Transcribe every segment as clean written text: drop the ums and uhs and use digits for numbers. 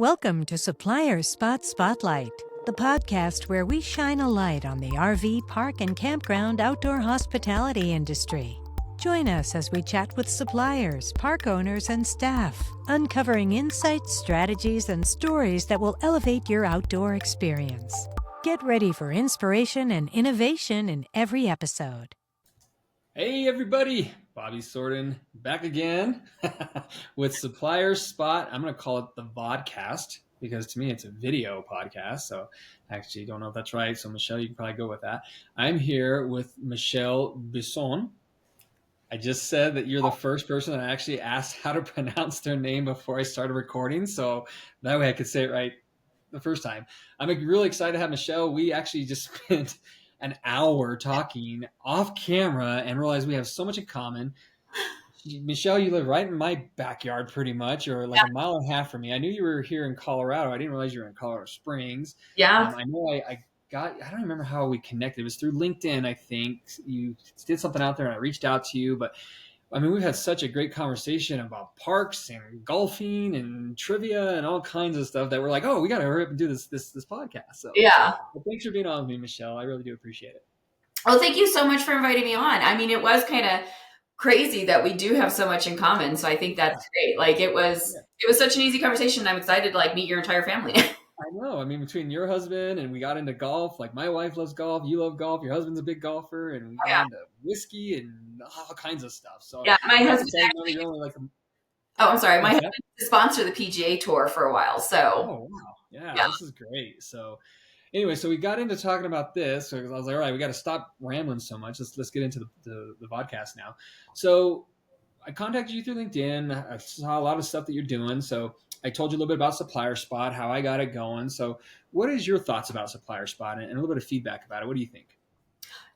Welcome to Supplier Spot Spotlight, the podcast where we shine a light on the RV, park, and campground outdoor hospitality industry. Join us as we chat with suppliers, park owners, and staff, uncovering insights, strategies, and stories that will elevate your outdoor experience. Get ready for inspiration and innovation in every episode. Hey everybody, Bobby Sorden back again with Supplier Spot. I'm going to call it the vodcast because to me it's a video podcast. So I actually don't know if that's right. So Michelle, you can probably go with that. I'm here with Michelle BISON. I just said that you're the first person that I actually asked how to pronounce their name before I started recording. So that way I could say it right the first time. I'm really excited to have Michelle. We actually just spent an hour talking off camera and realized we have so much in common. Michelle, you live right in my backyard pretty much, or like a mile and a half from me. I knew you were here in Colorado. I didn't realize you were in Colorado Springs. Yeah. I know I don't remember how we connected. It was through LinkedIn, I think. You did something out there and I reached out to you, but I mean, we've had such a great conversation about parks and golfing and trivia and all kinds of stuff that we're like, oh, we got to hurry up and do this podcast. So yeah. Well, thanks for being on with me, Michelle. I really do appreciate it. Well, thank you so much for inviting me on. I mean, it was kind of crazy that we do have so much in common. So I think that's great. Like it was such an easy conversation. I'm excited to like meet your entire family. I know. I mean, between your husband and we got into golf, like my wife loves golf, you love golf, your husband's a big golfer, and we got into whiskey and all kinds of stuff. So yeah, my husband I'm sorry. My husband sponsored the PGA Tour for a while. So oh wow. Yeah, this is great. So anyway, so we got into talking about this. So I was like, all right, we got to stop rambling so much. Let's get into the podcast now. So I contacted you through LinkedIn. I saw a lot of stuff that you're doing. So I told you a little bit about Supplier Spot, how I got it going. So what is your thoughts about Supplier Spot and a little bit of feedback about it? What do you think?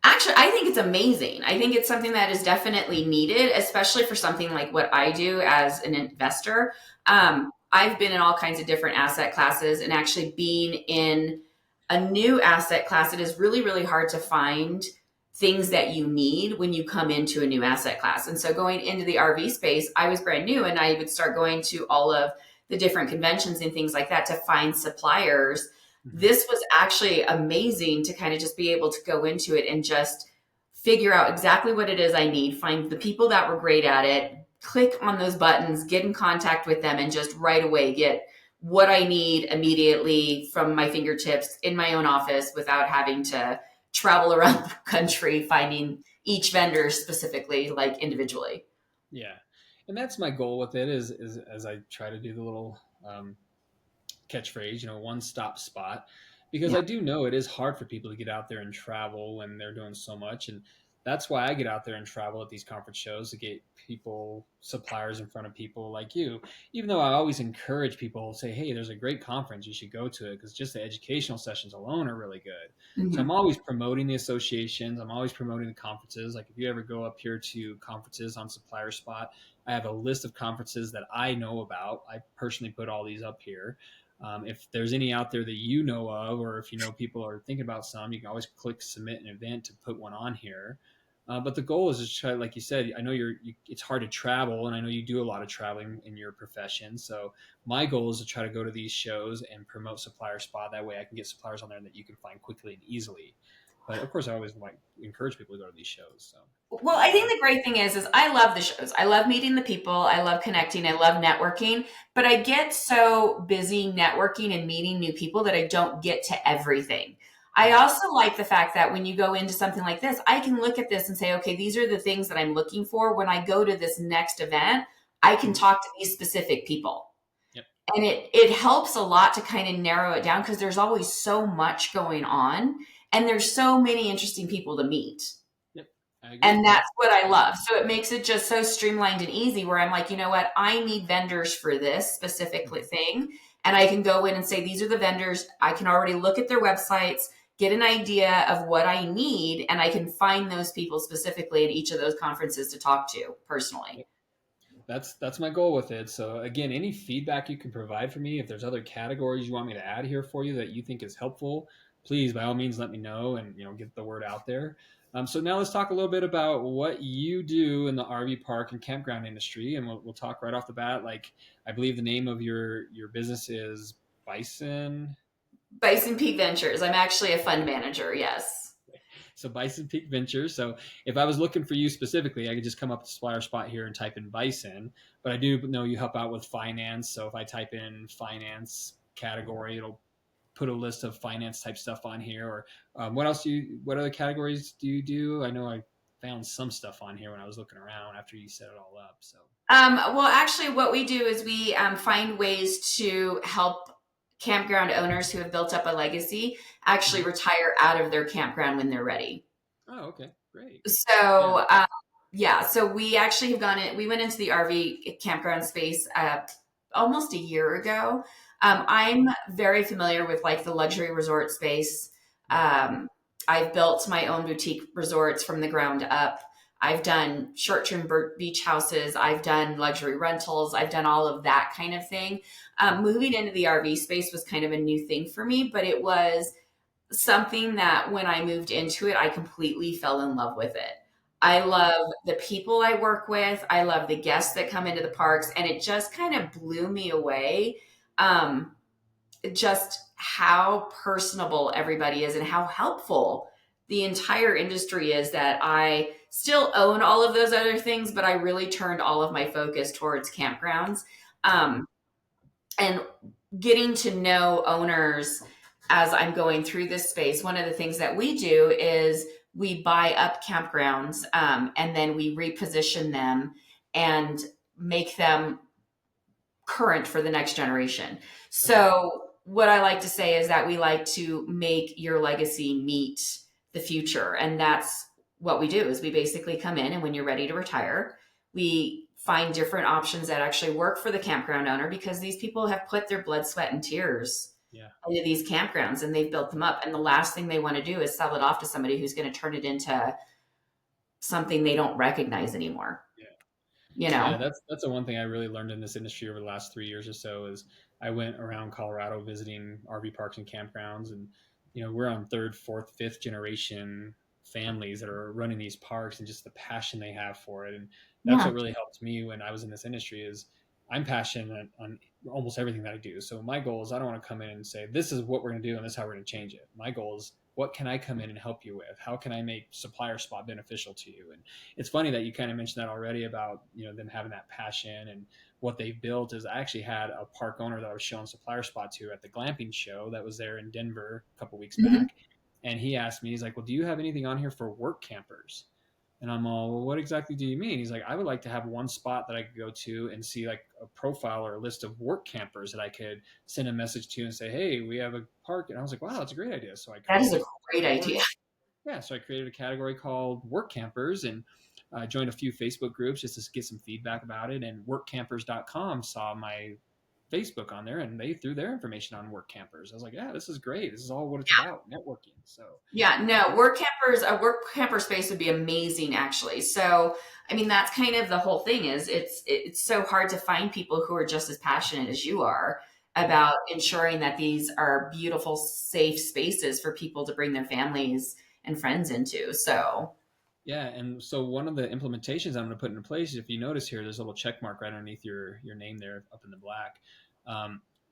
Actually, I think it's amazing. I think it's something that is definitely needed, especially for something like what I do as an investor. I've been in all kinds of different asset classes, and actually being in a new asset class, it is really, really hard to find things that you need when you come into a new asset class. And so going into the RV space, I was brand new and I would start going to all of the different conventions and things like that to find suppliers. Mm-hmm. This was actually amazing to kind of just be able to go into it and just figure out exactly what it is I need, find the people that were great at it, click on those buttons, get in contact with them, and just right away get what I need immediately from my fingertips in my own office without having to travel around the country finding each vendor specifically, like individually. Yeah. And that's my goal with it is as I try to do the little catchphrase, one-stop spot, because I do know it is hard for people to get out there and travel when they're doing so much. And that's why I get out there and travel at these conference shows to get suppliers in front of people like you, even though I always encourage people to say, hey, there's a great conference, you should go to it, because just the educational sessions alone are really good. Mm-hmm. So I'm always promoting the associations. I'm always promoting the conferences. Like if you ever go up here to conferences on Supplier Spot, I have a list of conferences that I know about. I personally put all these up here. If there's any out there that you know of, or if people are thinking about some, you can always click submit an event to put one on here. But the goal is to try, like you said, I know it's hard to travel, and I know you do a lot of traveling in your profession. So my goal is to try to go to these shows and promote Supplier Spot. That way I can get suppliers on there that you can find quickly and easily. But of course, I always encourage people to go to these shows. So. Well, I think the great thing is I love the shows. I love meeting the people. I love connecting. I love networking. But I get so busy networking and meeting new people that I don't get to everything. I also like the fact that when you go into something like this, I can look at this and say, okay, these are the things that I'm looking for. When I go to this next event, I can talk to these specific people. Yep. And it helps a lot to kind of narrow it down because there's always so much going on and there's so many interesting people to meet. Yep. I agree. And that's what I love. So it makes it just so streamlined and easy where I'm like, you know what? I need vendors for this specific thing. And I can go in and say, these are the vendors. I can already look at their websites, get an idea of what I need, and I can find those people specifically at each of those conferences to talk to personally. That's my goal with it. So again, any feedback you can provide for me, if there's other categories you want me to add here for you that you think is helpful, please, by all means, let me know and get the word out there. So now let's talk a little bit about what you do in the RV park and campground industry, and we'll talk right off the bat. Like, I believe the name of your business is Bison. Bison Peak Ventures. I'm actually a fund manager. Yes. So Bison Peak Ventures. So if I was looking for you specifically, I could just come up to Supplier Spot here and type in Bison. But I do know you help out with finance. So if I type in finance category, it'll put a list of finance type stuff on here. Or what else what other categories do you do? I know I found some stuff on here when I was looking around after you set it all up. So Well, actually, what we do is we find ways to help campground owners who have built up a legacy actually retire out of their campground when they're ready. oh, okay, great. Yeah. So, so we actually have we went into the RV campground space almost a year ago. I'm very familiar with like the luxury resort space. I've built my own boutique resorts from the ground up. I've done short-term beach houses. I've done luxury rentals. I've done all of that kind of thing. Moving into the RV space was kind of a new thing for me, but it was something that when I moved into it, I completely fell in love with it. I love the people I work with. I love the guests that come into the parks, and it just kind of blew me away. Just how personable everybody is and how helpful the entire industry is, that I still own all of those other things, but I really turned all of my focus towards campgrounds. And getting to know owners as I'm going through this space, one of the things that we do is we buy up campgrounds and then we reposition them and make them current for the next generation. So what I like to say is that we like to make your legacy meet the future. And that's what we do, is we basically come in, and when you're ready to retire, we find different options that actually work for the campground owner, because these people have put their blood, sweat, and tears into these campgrounds, and they've built them up. And the last thing they want to do is sell it off to somebody who's going to turn it into something they don't recognize anymore. Yeah, that's the one thing I really learned in this industry over the last 3 years or so. Is I went around Colorado visiting RV parks and campgrounds, and we're on third, fourth, fifth generation families that are running these parks, and just the passion they have for it. And that's what really helped me when I was in this industry. Is I'm passionate on almost everything that I do. So my goal is, I don't want to come in and say, this is what we're going to do and this is how we're going to change it. My goal is, what can I come in and help you with? How can I make Supplier Spot beneficial to you? And it's funny that you kind of mentioned that already about, them having that passion. And what they've built is, I actually had a park owner that I was showing Supplier Spot to at the glamping show that was there in Denver a couple weeks back. And he asked me, he's like, well, do you have anything on here for work campers? And I'm all, well, what exactly do you mean? He's like, I would like to have one spot that I could go to and see like a profile or a list of work campers that I could send a message to and say, hey, we have a park. And I was like, wow, that's a great idea. So that is a great idea. Yeah. So I created a category called work campers, and joined a few Facebook groups just to get some feedback about it. And workcampers.com saw my Facebook on there, and they threw their information on work campers. I was like, yeah, this is great. This is all what it's about, networking. So a work camper space would be amazing, actually. So, I mean, that's kind of the whole thing, is it's so hard to find people who are just as passionate as you are about ensuring that these are beautiful, safe spaces for people to bring their families and friends into. So yeah, and so one of the implementations I'm going to put into place, if you notice here, there's a little check mark right underneath your name there up in the black.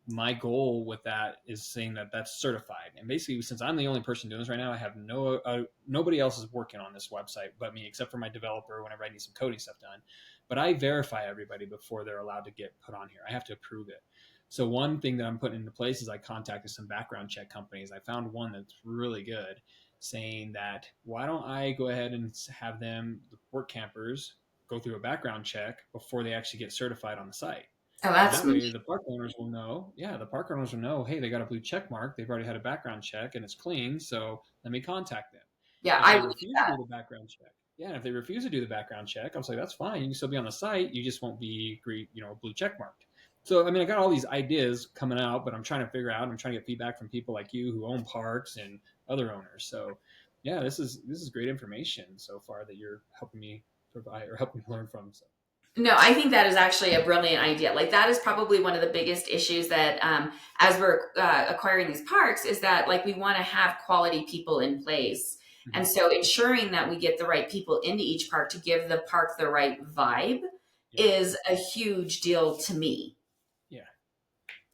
My goal with that is saying that that's certified. And basically, since I'm the only person doing this right now, I have nobody else is working on this website but me, except for my developer whenever I need some coding stuff done. But I verify everybody before they're allowed to get put on here. I have to approve it. So one thing that I'm putting into place is I contacted some background check companies. I found one that's really good, saying that, why don't I go ahead and have them, the work campers, go through a background check before they actually get certified on the site. Oh, that's that way the park owners will know. Yeah, the park owners will know, hey, they got a blue check mark. They've already had a background check and it's clean. So let me contact them. Yeah, if they refuse to do the background check. Yeah, and if they refuse to do the background check, I'm like, that's fine. You can still be on the site. You just won't be, blue check marked. So, I mean, I got all these ideas coming out, but I'm trying to figure out, I'm trying to get feedback from people like you who own parks and other owners. So yeah, this is great information so far that you're helping me provide or helping me learn from. So. No, I think that is actually a brilliant idea. Like, that is probably one of the biggest issues that as we're acquiring these parks, is that like we want to have quality people in place. And so ensuring that we get the right people into each park to give the park the right vibe Yeah. is a huge deal to me. Yeah,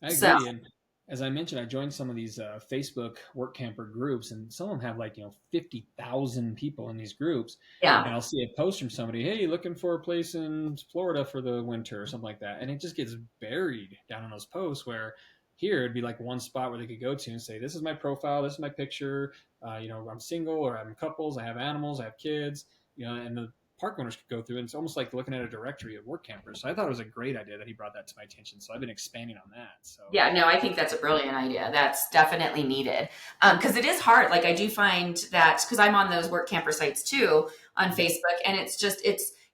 I So agree. And as I mentioned, I joined some of these Facebook work camper groups, and some of them have like 50,000 people in these groups. yeah. And I'll see a post from somebody, hey, looking for a place in Florida for the winter or something like that, and it just gets buried down in those posts. Where here it'd be like one spot where they could go to and say, this is my profile, this is my picture. I'm single or I'm couples, I have animals, I have kids. And the park owners could go through, and it's almost like looking at a directory of work campers. So I thought it was a great idea that he brought that to my attention. So I've been expanding on that. So Yeah, no, I think that's a brilliant idea. That's definitely needed. Because it is hard. Like I do find that because I'm on those work camper sites too on Facebook, and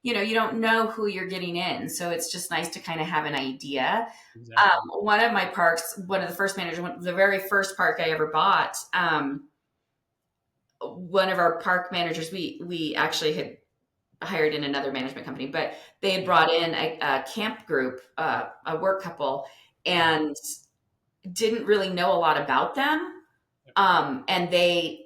you don't know who you're getting in. So it's just nice to kind of have an idea. exactly. One of my parks, one of the first managers, the very first park I ever bought, one of our park managers, we actually had hired in another management company, but they had brought in a camp group, a work couple, and didn't really know a lot about them. And they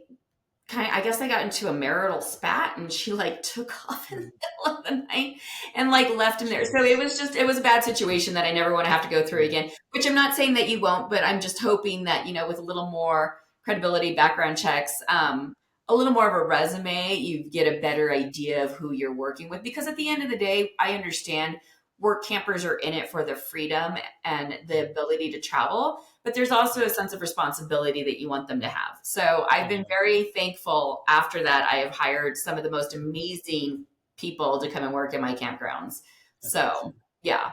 I guess they got into a marital spat, and she like took off in the middle of the night and like left him there. So it was a bad situation that I never want to have to go through again, which I'm not saying that you won't, but I'm just hoping that, with a little more credibility, background checks, a little more of a resume, you get a better idea of who you're working with. Because at the end of the day, I understand work campers are in it for the freedom and the ability to travel, but there's also a sense of responsibility that you want them to have. So I've been very thankful after that. I have hired some of the most amazing people to come and work in my campgrounds. That's So awesome. yeah,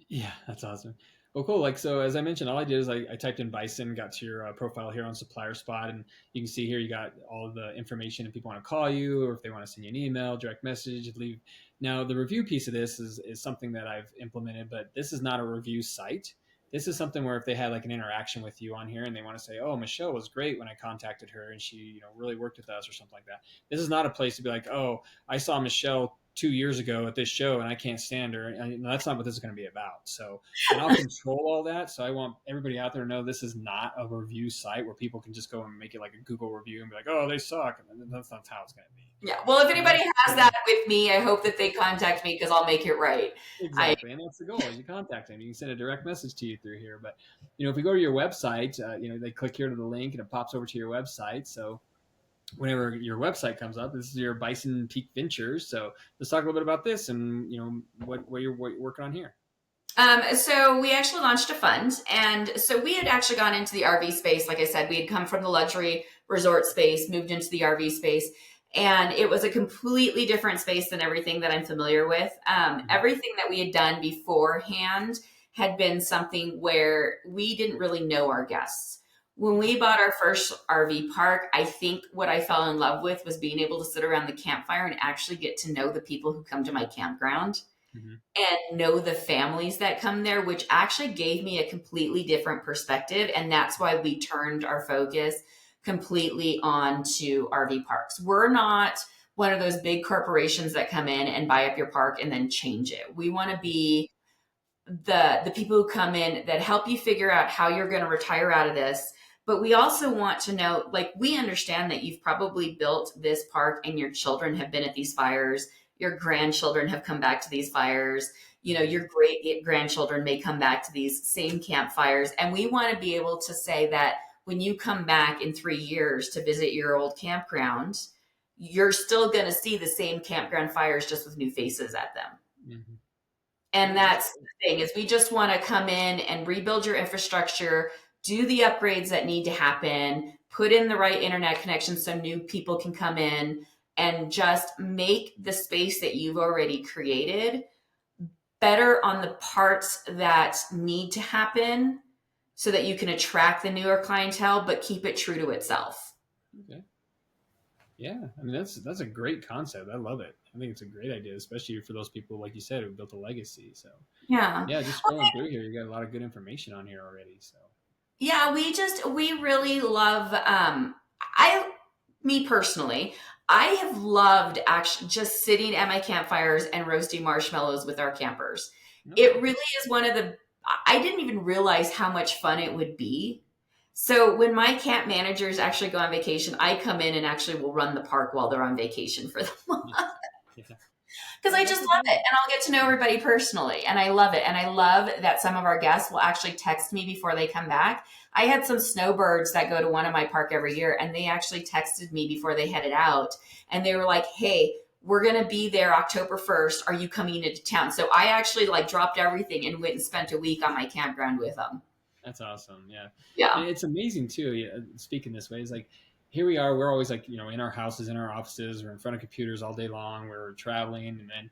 Yeah, that's awesome. Well, cool. Like, so as I mentioned, all I did is I typed in Bison, got to your profile here on Supplier Spot, and you can see here you got all of the information if people want to call you or if they want to send you an email, direct message, leave. Now, the review piece of this is something that I've implemented, but this is not a review site. This is something where if they had like an interaction with you on here and they want to say, oh, Michelle was great when I contacted her and she, really worked with us or something like that. This is not a place to be like, oh, I saw Michelle 2 years ago at this show and I can't stand her. And that's not what this is going to be about. So, and I'll control all that. So I want everybody out there to know this is not a review site where people can just go and make it like a Google review and be like, oh, they suck. And that's not how it's going to be. Yeah. Well, if anybody has that with me, I hope that they contact me because I'll make it right. Exactly. And that's the goal is you contact them. You can send a direct message to you through here. But, if we go to your website, they click here to the link and it pops over to your website. So whenever your website comes up, this is your Bison Peak Ventures. So let's talk a little bit about this and, what you're working on here. So we actually launched a fund, and so we had actually gone into the RV space. Like I said, we had come from the luxury resort space, moved into the RV space, and it was a completely different space than everything that I'm familiar with. Everything that we had done beforehand had been something where we didn't really know our guests. When we bought our first RV park, I think what I fell in love with was being able to sit around the campfire and actually get to know the people who come to my campground. Mm-hmm. And know the families that come there, which actually gave me a completely different perspective. And that's why we turned our focus completely onto RV parks. We're not one of those big corporations that come in and buy up your park and then change it. We want to be the people who come in that help you figure out how you're going to retire out of this. But we also want to know, we understand that you've probably built this park and your children have been at these fires. Your grandchildren have come back to these fires. Your great grandchildren may come back to these same campfires. And we want to be able to say that when you come back in 3 years to visit your old campground, you're still going to see the same campground fires just with new faces at them. Mm-hmm. And that's the thing is we just want to come in and rebuild your infrastructure, do the upgrades that need to happen, put in the right internet connection so new people can come in, and just make the space that you've already created better on the parts that need to happen so that you can attract the newer clientele, but keep it true to itself. Okay. Yeah. I mean, that's a great concept. I love it. I think it's a great idea, especially for those people, like you said, who built a legacy. So yeah, just scrolling through here, you got a lot of good information on here already. So yeah, we really love, me personally, I have loved actually just sitting at my campfires and roasting marshmallows with our campers. no. It really is I didn't even realize how much fun it would be So when my camp managers actually go on vacation, I come in and actually will run the park while they're on vacation for them. Yeah. Yeah. Because I Well, just that's the love it, thing. and I'll get to know everybody personally, and I love it. And I love that some of our guests will actually text me before they come back. I had some snowbirds that go to one of my park every year, and they actually texted me before they headed out, and they were like, "Hey, we're gonna be there October 1st. Are you coming into town?" So I actually like dropped everything and went and spent a week on my campground with them. That's awesome. Yeah. And Yeah. it's amazing too. Yeah, speaking this way, is like here we are, we're always like, in our houses, in our offices, we're in front of computers all day long, we're traveling and then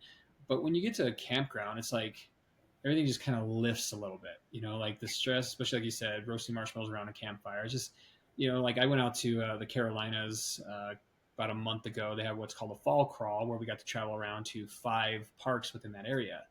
but when you get to a campground, it's like everything just kind of lifts a little bit, like the stress, especially like you said, roasting marshmallows around a campfire. It's just, like I went out to the Carolinas about a month ago. They have what's called a fall crawl where we got to travel around to 5 parks within that area.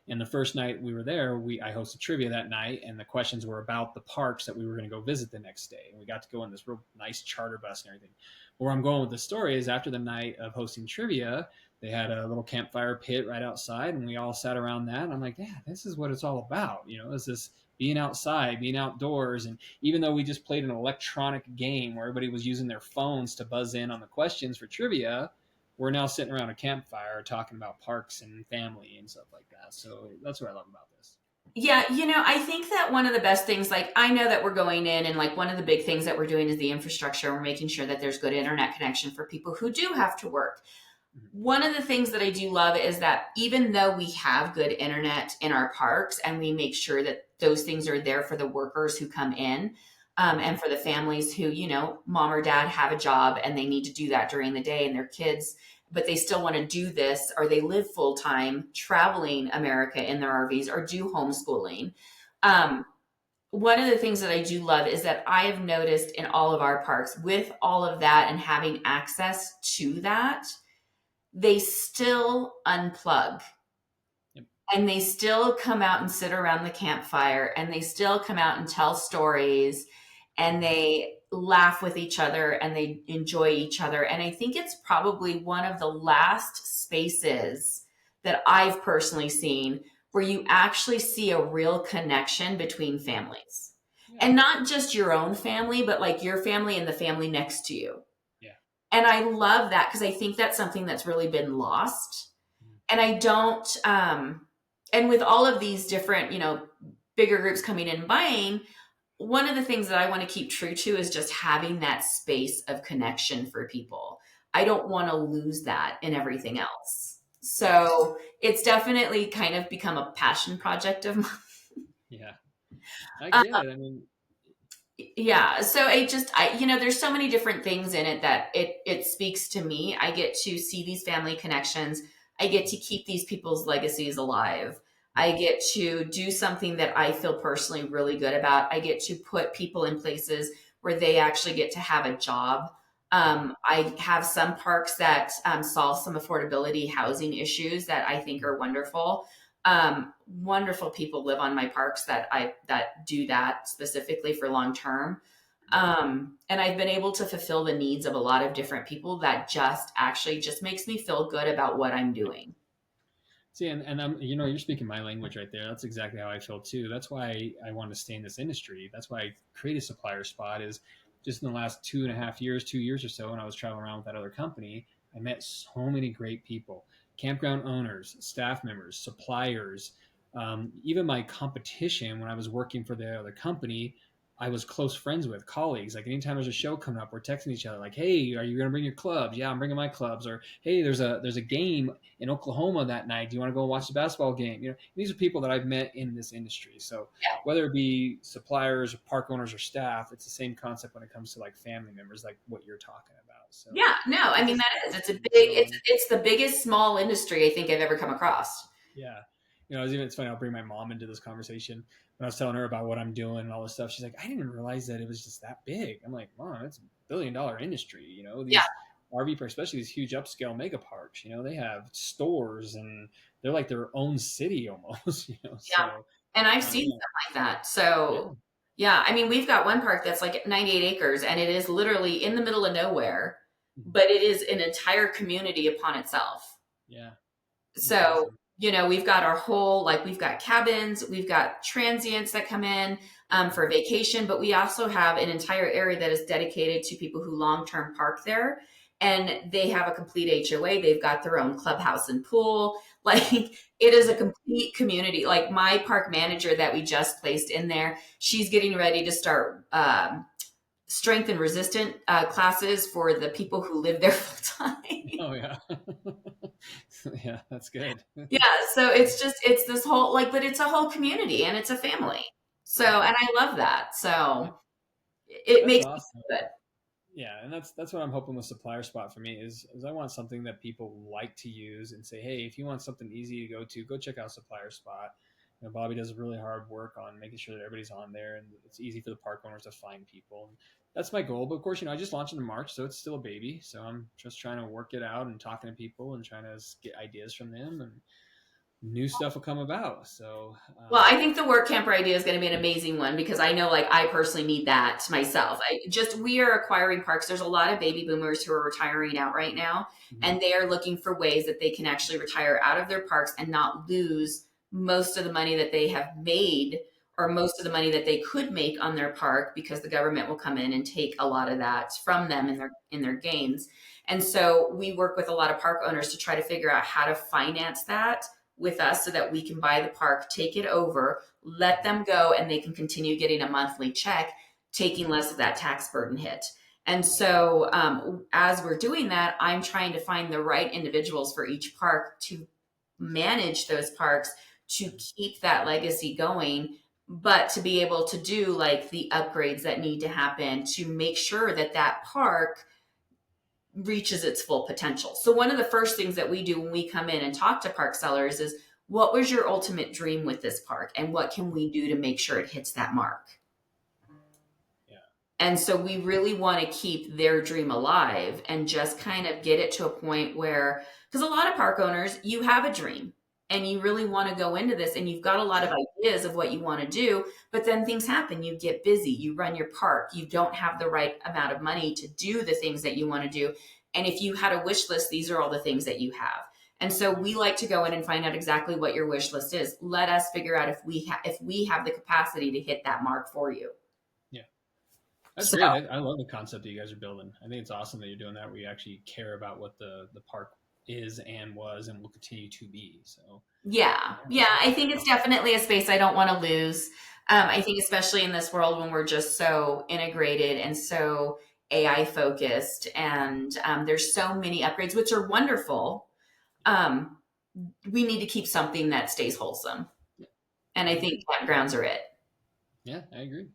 And the first night we were there, I hosted trivia that night, and the questions were about the parks that we were going to go visit the next day. And we got to go in this real nice charter bus and everything. Where I'm going with the story is after the night of hosting trivia, they had a little campfire pit right outside, and we all sat around that. And I'm like, yeah, this is what it's all about. Is this being outside, being outdoors. And even though we just played an electronic game where everybody was using their phones to buzz in on the questions for trivia, we're now sitting around a campfire talking about parks and family and stuff like that. So that's what I love about this. Yeah, I think that one of the best things, like, I know that we're going in and like one of the big things that we're doing is the infrastructure. We're making sure that there's good internet connection for people who do have to work. One of the things that I do love is that even though we have good internet in our parks and we make sure that those things are there for the workers who come in, and for the families who, mom or dad have a job and they need to do that during the day and their kids, but they still want to do this, or they live full time traveling America in their RVs or do homeschooling. Um, One of the things that I do love is that I have noticed in all of our parks, with all of that and having access to that, they still unplug, Yep. and they still come out and sit around the campfire, and they still come out and tell stories, and they laugh with each other and they enjoy each other. And I think it's probably one of the last spaces that I've personally seen where you actually see a real connection between families. Yeah. And not just your own family, but like your family and the family next to you. Yeah. And I love that because I think that's something that's really been lost. And I don't, and with all of these different, bigger groups coming in and buying, one of the things that I want to keep true to is just having that space of connection for people. I don't want to lose that in everything else. So it's definitely kind of become a passion project of mine. Yeah. I get it. I mean, Yeah. So there's so many different things in it that it speaks to me. I get to see these family connections. I get to keep these people's legacies alive. I get to do something that I feel personally really good about. I get to put people in places where they actually get to have a job. I have some parks that solve some affordability housing issues that I think are wonderful. Wonderful people live on my parks that do that specifically for long term. And I've been able to fulfill the needs of a lot of different people that just makes me feel good about what I'm doing. see, and I'm, you're speaking my language right there. That's exactly how I feel too. That's why I want to stay in this industry. That's why I created Supplier Spot. Is just in the last 2.5 years, 2 years or so, when I was traveling around with that other company, I met so many great people, campground owners, staff members, suppliers, even my competition when I was working for the other company. I was close friends with colleagues. Like anytime there's a show coming up, we're texting each other like, "Hey, are you going to bring your clubs?" "Yeah, I'm bringing my clubs." Or, "Hey, there's a game in Oklahoma that night. Do you want to go watch the basketball game?" These are people that I've met in this industry. So Yeah. whether it be suppliers or park owners or staff, it's the same concept when it comes to like family members, like what you're talking about. So Yeah, no, I mean, it's a big, it's the biggest small industry I think I've ever come across. Yeah. It's funny. I'll bring my mom into this conversation when I was telling her about what I'm doing and all this stuff. She's like, "I didn't even realize that it was just that big." I'm like, "Mom, it's $1 billion industry. These Yeah. RV parks, especially these huge upscale mega parks, they have stores and they're like their own city almost, Yeah. So, And I've seen yeah. stuff like that. So yeah, I mean, we've got one park that's like 98 acres and it is literally in the middle of nowhere, Mhm. but it is an entire community upon itself. Yeah. That's So awesome. We've got our whole, like, we've got cabins, we've got transients that come in for vacation, but we also have an entire area that is dedicated to people who long-term park there. And they have a complete HOA. They've got their own clubhouse and pool. Like, it is a complete community. Like, my park manager that we just placed in there, she's getting ready to start strength and resistant classes for the people who live there full time. Oh yeah. Yeah, that's good. Yeah, so it's this whole, like, but it's a whole community and it's a family. So, and I love that. Yeah, So it that's makes me awesome. feel good. Yeah, and that's what I'm hoping with Supplier Spot for me is I want something that people like to use and say, hey, if you want something easy to, go check out Supplier Spot. Bobby does really hard work on making sure that everybody's on there and it's easy for the park owners to find people. And that's my goal. But of course, I just launched it in March, so it's still a baby. So I'm just trying to work it out and talking to people and trying to get ideas from them, and new stuff will come about. So, Well, I think the work camper idea is going to be an amazing one because I know, like, I personally need that myself. We are acquiring parks. There's a lot of baby boomers who are retiring out right now, and they are looking for ways that they can actually retire out of their parks and not lose most of the money that they have made or most of the money that they could make on their park, because the government will come in and take a lot of that from them in their gains. And so we work with a lot of park owners to try to figure out how to finance that with us so that we can buy the park, take it over, let them go, and they can continue getting a monthly check, taking less of that tax burden hit. And so, as we're doing that, I'm trying to find the right individuals for each park to manage those parks, to keep that legacy going, but to be able to do, like, the upgrades that need to happen to make sure that that park reaches its full potential. So one of the first things that we do when we come in and talk to park sellers is, what was your ultimate dream with this park and what can we do to make sure it hits that mark? yeah, And so we really want to keep their dream alive and just kind of get it to a point where, because a lot of park owners, you have a dream and you really want to go into this and you've got a lot of ideas of what you want to do, but then things happen. You get busy, you run your park, you don't have the right amount of money to do the things that you want to do. And if you had a wish list, these are all the things that you have. And so we like to go in and find out exactly what your wish list is. Let us figure out if we have the capacity to hit that mark for you. yeah. That's So, great. I love the concept that you guys are building. I think it's awesome that you're doing that, where you actually care about what the park is and was and will continue to be. So yeah. I think it's definitely a space I don't want to lose. I think especially in this world when we're just so integrated and so AI focused, and there's so many upgrades, which are wonderful. Um, we need to keep something that stays wholesome. And I think campgrounds are it. yeah, I agree.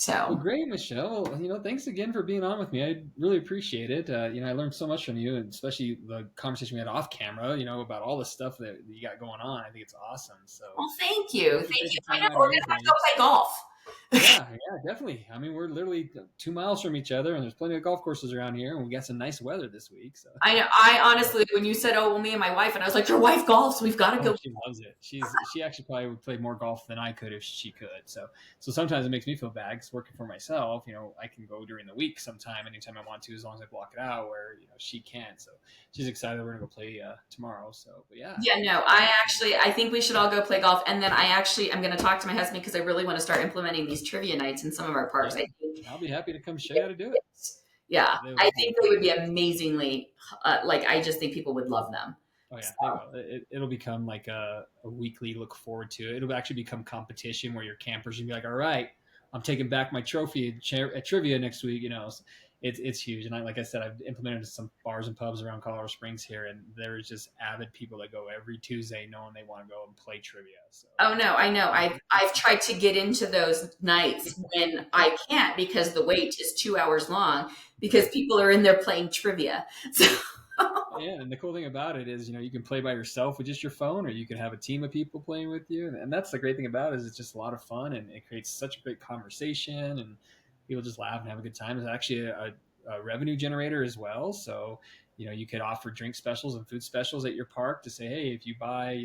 Well, So, great, Michelle. Thanks again for being on with me. I really appreciate it. I learned so much from you, and especially the conversation we had off camera, about all the stuff that you got going on. I think it's awesome. So well, thank you. thanks for Thank you. taking I time know out of we're your going to have to day. go play golf. Yeah, definitely. I mean, we're literally 2 miles from each other, and there's plenty of golf courses around here, and we got some nice weather this week. So I know. I honestly, when you said, "Oh, well, me and my wife," and I was like, "Your wife golfs. We've got to oh, go." she loves it. She actually probably would play more golf than I could if she could. So sometimes it makes me feel bad because working for myself, I can go during the week sometime, anytime I want to, as long as I block it out. Where she can't. So she's excited. We're gonna go play tomorrow. So, but yeah. Yeah, no, I think we should all go play golf. And then I'm going to talk to my husband because I really want to start implementing these trivia nights in some of our parks. Yeah, I think, I'll be happy to come show you how to do it. yeah, They I would think they would be amazingly, I just think people would love them. Oh yeah, So, they will. It'll become like a weekly look forward to. It'll actually become competition where your campers can be like, all right, I'm taking back my trophy at trivia next week. So it's huge. And like I said, I've implemented some bars and pubs around Colorado Springs here, and there's just avid people that go every Tuesday knowing they want to go and play trivia. So oh no, I know. I've tried to get into those nights when I can't because the wait is 2 hours long because people are in there playing trivia. So, yeah, and the cool thing about it is, you can play by yourself with just your phone, or you can have a team of people playing with you. And that's the great thing about it, is it's just a lot of fun, and it creates such a great conversation, and people just laugh and have a good time. It's actually a revenue generator as well. So, you could offer drink specials and food specials at your park to say, hey, if you buy,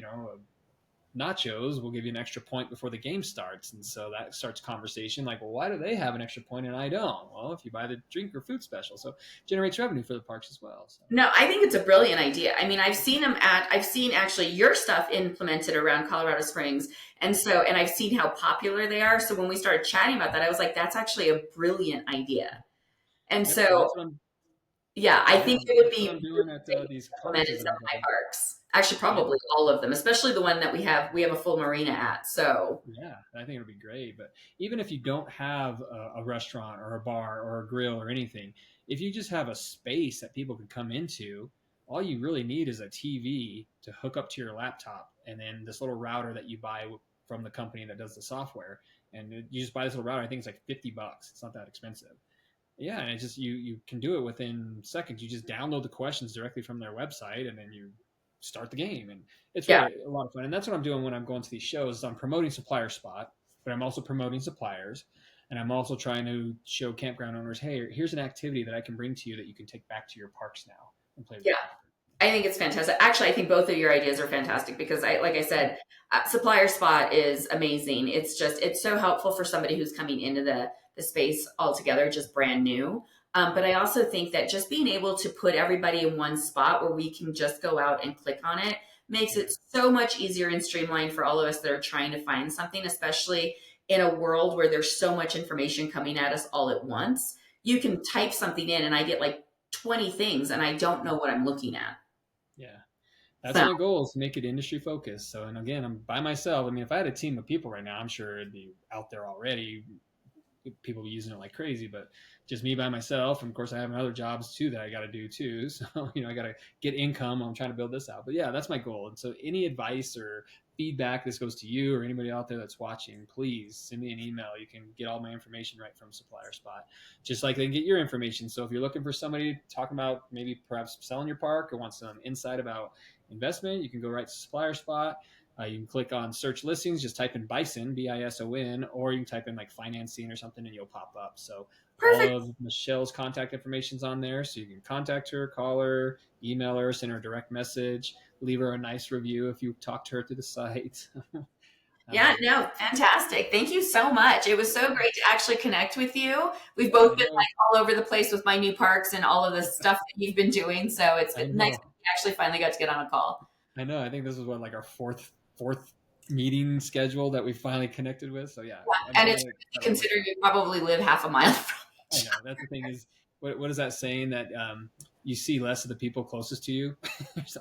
nachos, we'll give you an extra point before the game starts. And so that starts conversation like, well, why do they have an extra point and I don't? Well, if you buy the drink or food special. So it generates revenue for the parks as well. So. No, I think it's a brilliant idea. I mean, I've seen actually your stuff implemented around Colorado Springs. And I've seen how popular they are. So when we started chatting about that, I was like, that's actually a brilliant idea. And so yeah, I think it would be I'm doing at these implemented in some of my parks. Actually, probably all of them, especially the one that we have a full marina at. So yeah, I think it'll be great. But even if you don't have a restaurant or a bar or a grill or anything, if you just have a space that people can come into, all you really need is a TV to hook up to your laptop, and then this little router that you buy from the company that does the software. And you just buy this little router. I think it's like $50. It's not that expensive. Yeah, and it's just you can do it within seconds. You just download the questions directly from their website, and then you start the game. And it's really a lot of fun. And that's what I'm doing when I'm going to these shows. I'm promoting Supplier Spot, but I'm also promoting suppliers. And I'm also trying to show campground owners, hey, here's an activity that I can bring to you that you can take back to your parks now and play with. Yeah. I think it's fantastic. Actually, I think both of your ideas are fantastic because like I said, Supplier Spot is amazing. It's so helpful for somebody who's coming into the space altogether, just brand new. But I also think that just being able to put everybody in one spot where we can just go out and click on it makes it so much easier and streamlined for all of us that are trying to find something, especially in a world where there's so much information coming at us all at once. You can type something in and I get like 20 things and I don't know what I'm looking at. Yeah. That's my goal, is to make it industry focused. So, and again, I'm by myself. I mean, if I had a team of people right now, I'm sure it'd be out there already. People be using it like crazy, but just me by myself. And of course I have other jobs too that I got to do too. So, I got to get income. I'm trying to build this out, but yeah, that's my goal. And so any advice or feedback, this goes to you or anybody out there that's watching, please send me an email. You can get all my information right from Supplier Spot, just like they can get your information. So if you're looking for somebody talking about maybe perhaps selling your park or want some insight about investment, you can go right to Supplier Spot. You can click on search listings, just type in BISON, BISON, or you can type in like financing or something and you'll pop up. So perfect. All of Michelle's contact information's on there. So you can contact her, call her, email her, send her a direct message, leave her a nice review if you talk to her through the site. Yeah, no, fantastic. Thank you so much. It was so great to actually connect with you. We've both been like all over the place with my new parks and all of the stuff that you've been doing. So it's been nice that we actually finally got to get on a call. I know. I think this was our fourth meeting schedule that we finally connected with. So yeah. And it's consider you probably live half a mile from each other. I know. That's the thing is, what is that saying that you see less of the people closest to you?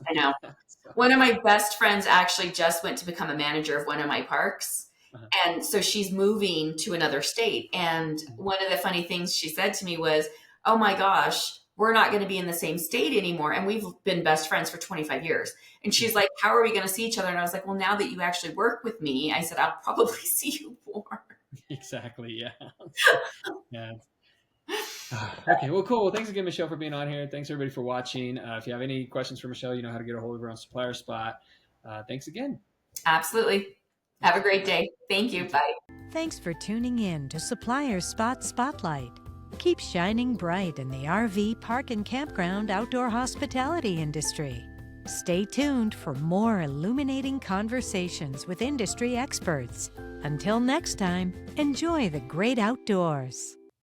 I know. So. One of my best friends actually just went to become a manager of one of my parks. Uh-huh. And so she's moving to another state. And one of the funny things she said to me was, oh my gosh, we're not going to be in the same state anymore. And we've been best friends for 25 years. And she's like, how are we going to see each other? And I was like, well, now that you actually work with me, I said, I'll probably see you more. Exactly. Yeah. Yeah. Okay. Well, cool. Well, thanks again, Michelle, for being on here. Thanks everybody for watching. If you have any questions for Michelle, you know how to get a hold of her on Supplier Spot. Thanks again. Absolutely. Have a great day. Thank you. Bye. Thanks for tuning in to Supplier Spot Spotlight. Keep shining bright in the RV, park, and campground outdoor hospitality industry. Stay tuned for more illuminating conversations with industry experts. Until next time, enjoy the great outdoors.